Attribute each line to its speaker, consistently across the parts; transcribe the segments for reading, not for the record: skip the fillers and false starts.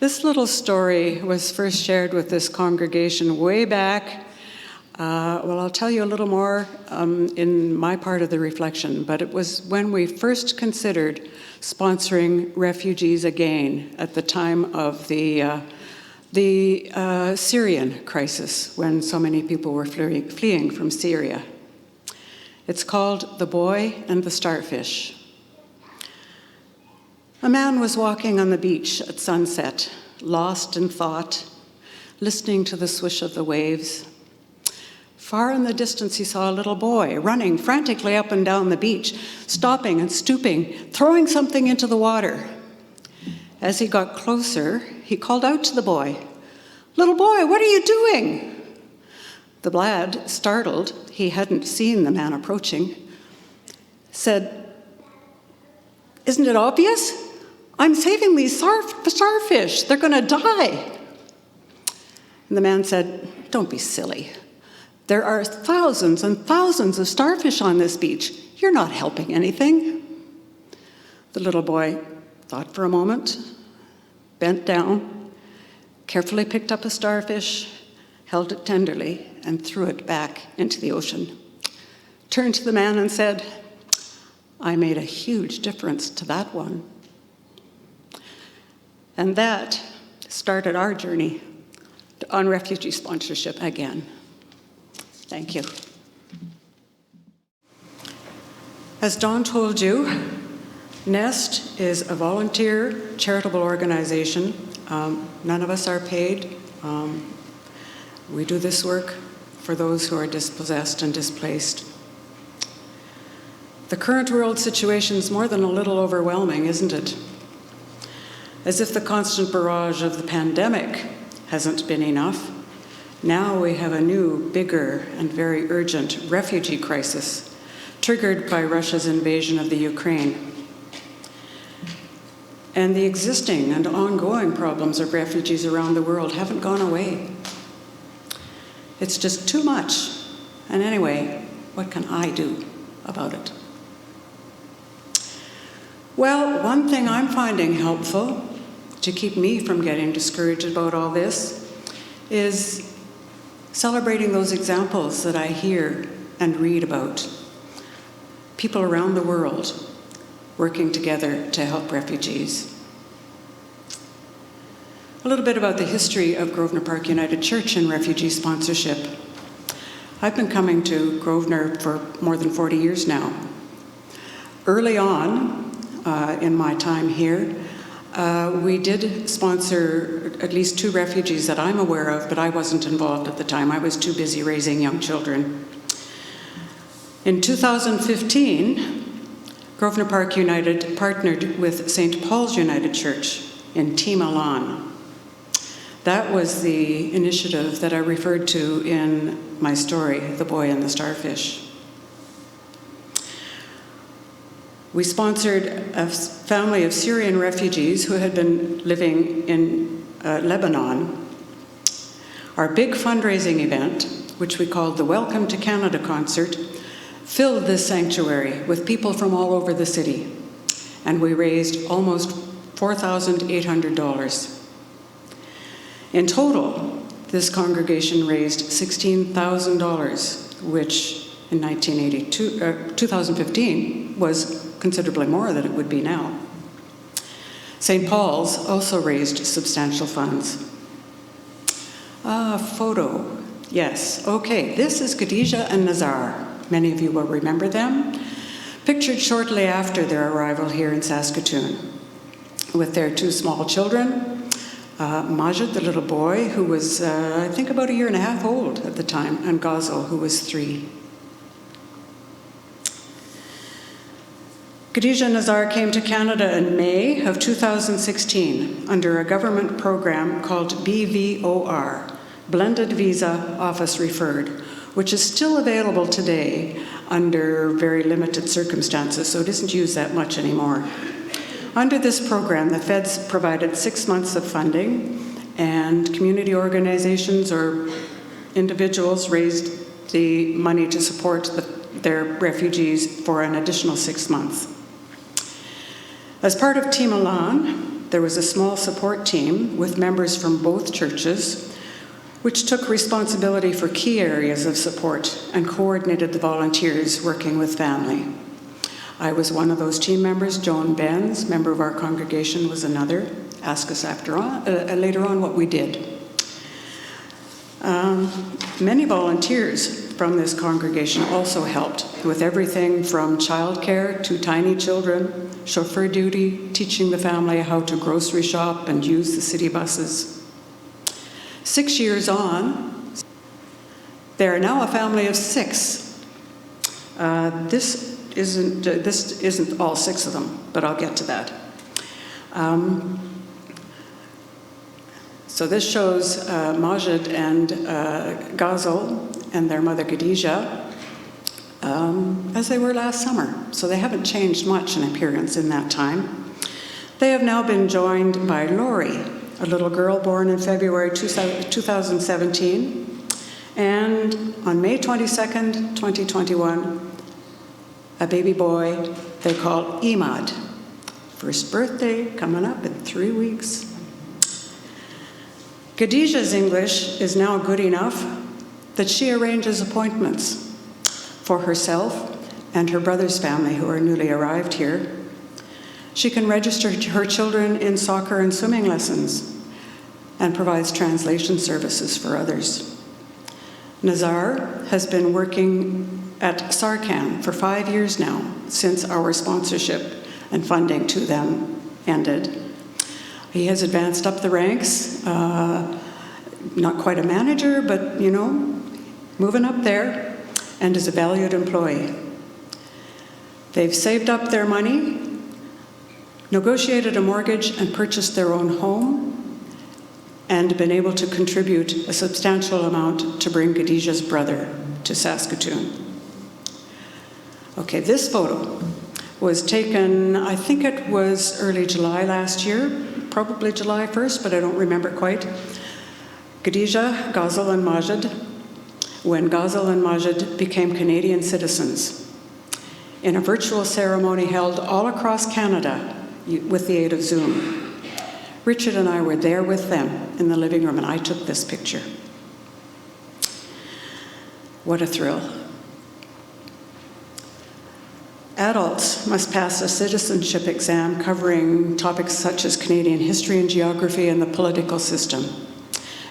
Speaker 1: This little story was first shared with this congregation way back. Well, I'll tell you a little more in my part of the reflection, but it was when we first considered sponsoring refugees again at the time of the Syrian crisis, when so many people were fleeing from Syria. It's called The Boy and the Starfish. A man was walking on the beach at sunset, lost in thought, listening to the swish of the waves. Far in the distance, he saw a little boy running frantically up and down the beach, stopping and stooping, throwing something into the water. As he got closer, he called out to the boy, "Little boy, what are you doing?" The lad, startled, he hadn't seen the man approaching, said, "Isn't it obvious? I'm saving these starfish. They're going to die." And the man said, "Don't be silly. There are thousands and thousands of starfish on this beach. You're not helping anything." The little boy thought for a moment, bent down, carefully picked up a starfish, held it tenderly, and threw it back into the ocean. Turned to the man and said, "I made a huge difference to that one." And that started our journey on refugee sponsorship again. Thank you. As Dawn told you, NEST is a volunteer charitable organization. None of us are paid. We do this work for those who are dispossessed and displaced. The current world situation is more than a little overwhelming, isn't it? As if the constant barrage of the pandemic hasn't been enough, now we have a new, bigger, and very urgent refugee crisis triggered by Russia's invasion of the Ukraine. And the existing and ongoing problems of refugees around the world haven't gone away. It's just too much. And anyway, what can I do about it? Well, one thing I'm finding helpful to keep me from getting discouraged about all this is celebrating those examples that I hear and read about. People around the world working together to help refugees. A little bit about the history of Grosvenor Park United Church and refugee sponsorship. I've been coming to Grosvenor for more than 40 years now. Early on, in my time here, we did sponsor at least 2 refugees that I'm aware of, but I wasn't involved at the time. I was too busy raising young children. In 2015, Grosvenor Park United partnered with St. Paul's United Church in Milan. That was the initiative that I referred to in my story, The Boy and the Starfish. We sponsored a family of Syrian refugees who had been living in Lebanon. Our big fundraising event, which we called the Welcome to Canada concert, filled this sanctuary with people from all over the city, and we raised almost $4,800. In total, this congregation raised $16,000, which in 2015 was considerably more than it would be now. St. Paul's also raised substantial funds. Photo, yes. Okay, this is Khadija and Nazar. Many of you will remember them. Pictured shortly after their arrival here in Saskatoon with their 2 small children. Majid, the little boy, who was, I think, about 1.5 years old at the time, and Gazel, who was 3. Khadija Nazar came to Canada in May of 2016 under a government program called BVOR, Blended Visa Office Referred, which is still available today under very limited circumstances, so it isn't used that much anymore. Under this program, the feds provided 6 months of funding, and community organizations or individuals raised the money to support their refugees for an additional 6 months. As part of Team Milan, there was a small support team with members from both churches, which took responsibility for key areas of support and coordinated the volunteers working with family. I was one of those team members. Joan Benz, member of our congregation, was another. Ask us later on what we did. Many volunteers from this congregation also helped with everything from childcare to tiny children, chauffeur duty, teaching the family how to grocery shop and use the city buses. 6 years on, they are now a family of 6. This isn't all 6 of them, but I'll get to that. So this shows Majid and Ghazal and their mother Khadija as they were last summer. So they haven't changed much in appearance in that time. They have now been joined by Lori, a little girl born in February 2017, and on May 22nd, 2021, a baby boy they call Imad. First birthday coming up in 3 weeks. Khadija's English is now good enough that she arranges appointments for herself and her brother's family who are newly arrived here. She can register her children in soccer and swimming lessons and provides translation services for others. Nazar has been working at Sarkan for 5 years now, since our sponsorship and funding to them ended. He has advanced up the ranks, not quite a manager, but, moving up there, and is a valued employee. They've saved up their money, negotiated a mortgage, and purchased their own home, and been able to contribute a substantial amount to bring Khadija's brother to Saskatoon. Okay, this photo was taken, I think it was early July last year, probably July 1st, but I don't remember quite. Khadija, Ghazal, and Majid, when Ghazal and Majid became Canadian citizens, in a virtual ceremony held all across Canada with the aid of Zoom. Richard and I were there with them in the living room, and I took this picture. What a thrill. Adults must pass a citizenship exam covering topics such as Canadian history and geography and the political system.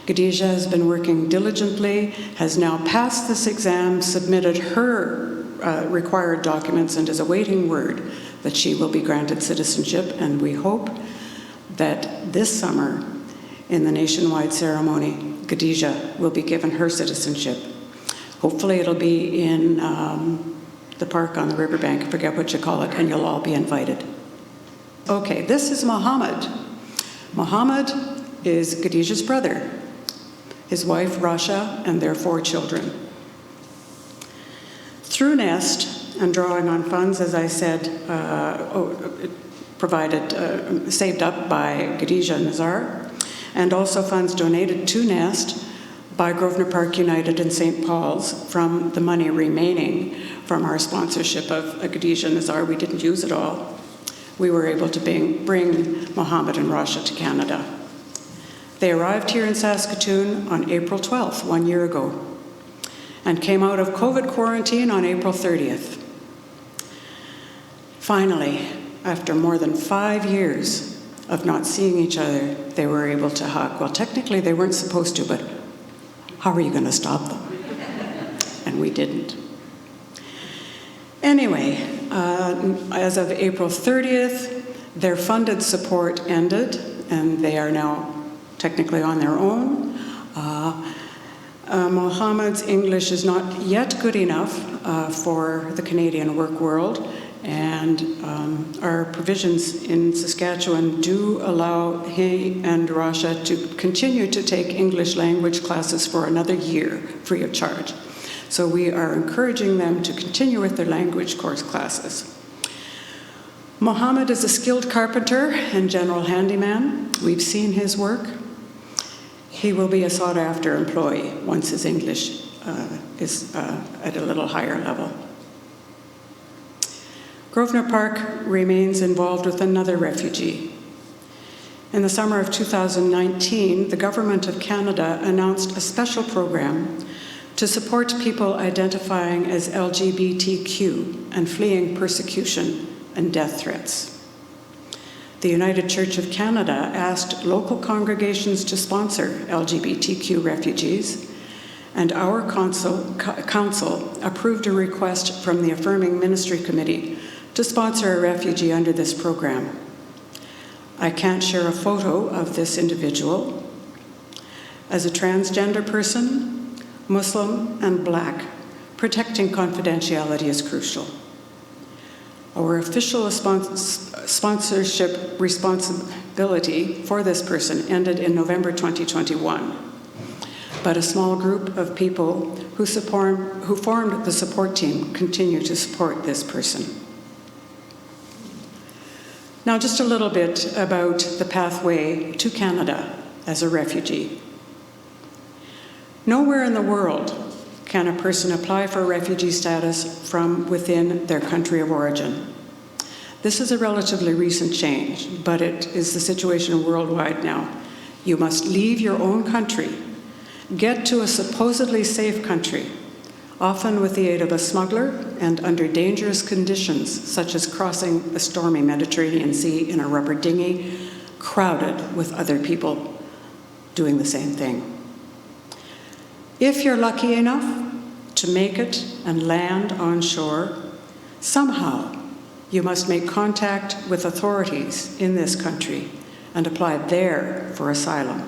Speaker 1: Khadija has been working diligently, has now passed this exam, submitted her required documents, and is awaiting word that she will be granted citizenship, and we hope that this summer, in the nationwide ceremony, Khadija will be given her citizenship. Hopefully it'll be in the park on the riverbank, I forget what you call it, and you'll all be invited. Okay, this is Mohammed. Mohammed is Khadija's brother, his wife Rasha, and their 4 children. Through Nest and drawing on funds, as I said, saved up by Khadija and Nazar, and also funds donated to Nest by Grosvenor Park United and St. Paul's from the money remaining from our sponsorship of Khadija and Nazar. We didn't use it all. We were able to bring Mohammed and Rasha to Canada. They arrived here in Saskatoon on April 12th, 1 year ago, and came out of COVID quarantine on April 30th. Finally, after more than 5 years of not seeing each other, they were able to hug. Well, technically they weren't supposed to, but how are you going to stop them? And we didn't. Anyway, as of April 30th, their funded support ended, and they are now technically on their own. Mohammed's English is not yet good enough for the Canadian work world, and our provisions in Saskatchewan do allow he and Rasha to continue to take English language classes for another year, free of charge. So we are encouraging them to continue with their language course classes. Mohammed is a skilled carpenter and general handyman. We've seen his work. He will be a sought-after employee once his English is at a little higher level. Grosvenor Park remains involved with another refugee. In the summer of 2019, the Government of Canada announced a special program to support people identifying as LGBTQ and fleeing persecution and death threats. The United Church of Canada asked local congregations to sponsor LGBTQ refugees, and our council approved a request from the Affirming Ministry Committee to sponsor a refugee under this program. I can't share a photo of this individual. As a transgender person, Muslim and Black, protecting confidentiality is crucial. Our official sponsorship responsibility for this person ended in November 2021, but a small group of people who formed the support team continue to support this person. Now, just a little bit about the pathway to Canada as a refugee. Nowhere in the world can a person apply for refugee status from within their country of origin. This is a relatively recent change, but it is the situation worldwide now. You must leave your own country, get to a supposedly safe country, often with the aid of a smuggler and under dangerous conditions, such as crossing a stormy Mediterranean Sea in a rubber dinghy, crowded with other people doing the same thing. If you're lucky enough to make it and land on shore, somehow you must make contact with authorities in this country and apply there for asylum.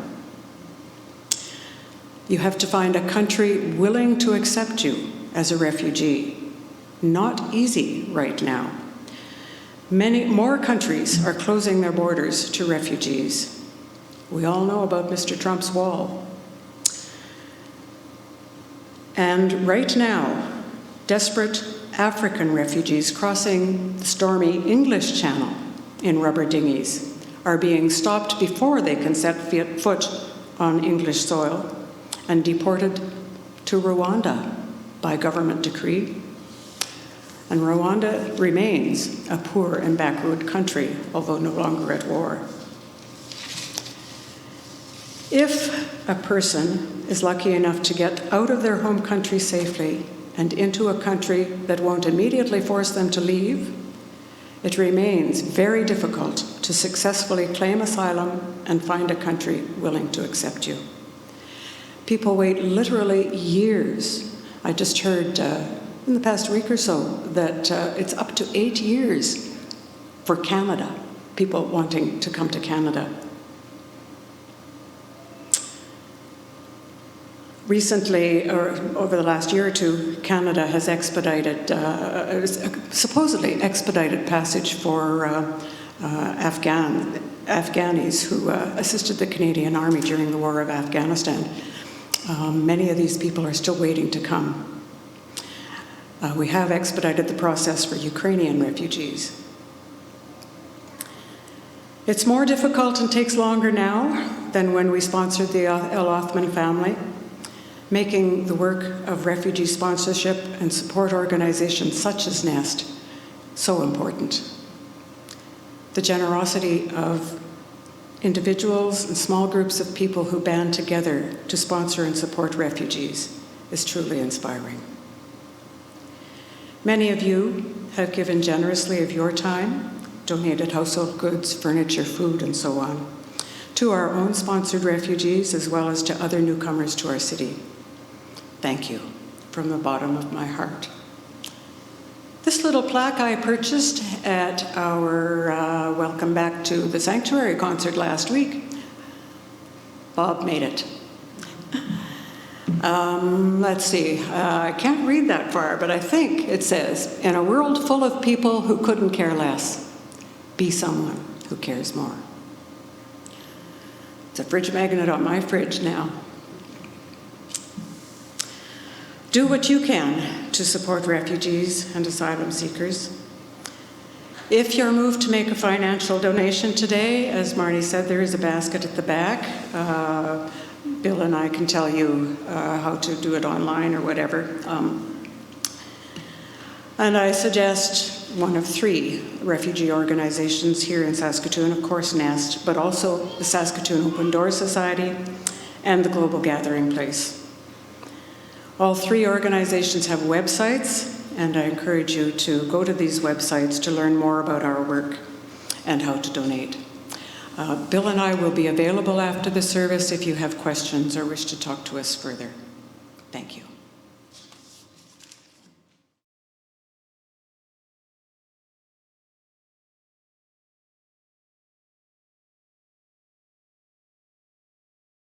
Speaker 1: You have to find a country willing to accept you as a refugee. Not easy right now. Many more countries are closing their borders to refugees. We all know about Mr. Trump's wall. And right now, desperate African refugees crossing the stormy English Channel in rubber dinghies are being stopped before they can set foot on English soil and deported to Rwanda by government decree. And Rwanda remains a poor and backward country, although no longer at war. If a person is lucky enough to get out of their home country safely and into a country that won't immediately force them to leave, it remains very difficult to successfully claim asylum and find a country willing to accept you. People wait literally years. I just heard in the past week or so that it's up to 8 years for Canada, people wanting to come to Canada. Recently, or over the last year or two, Canada has supposedly expedited passage for Afghanis who assisted the Canadian Army during the War of Afghanistan. Many of these people are still waiting to come. We have expedited the process for Ukrainian refugees. It's more difficult and takes longer now than when we sponsored the El Othman family, making the work of refugee sponsorship and support organizations such as NEST so important. The generosity of individuals and small groups of people who band together to sponsor and support refugees is truly inspiring. Many of you have given generously of your time, donated household goods, furniture, food, and so on, to our own sponsored refugees as well as to other newcomers to our city. Thank you from the bottom of my heart. This little plaque I purchased at our Welcome Back to the Sanctuary concert last week. Bob made it. Let's see, I can't read that far, but I think it says, in a world full of people who couldn't care less, be someone who cares more. It's a fridge magnet on my fridge now. Do what you can to support refugees and asylum seekers. If you're moved to make a financial donation today, as Marnie said, there is a basket at the back. Bill and I can tell you how to do it online or whatever. And I suggest one of 3 refugee organizations here in Saskatoon, of course NEST, but also the Saskatoon Open Doors Society and the Global Gathering Place. All 3 organizations have websites, and I encourage you to go to these websites to learn more about our work and how to donate. Bill and I will be available after the service if you have questions or wish to talk to us further. Thank you.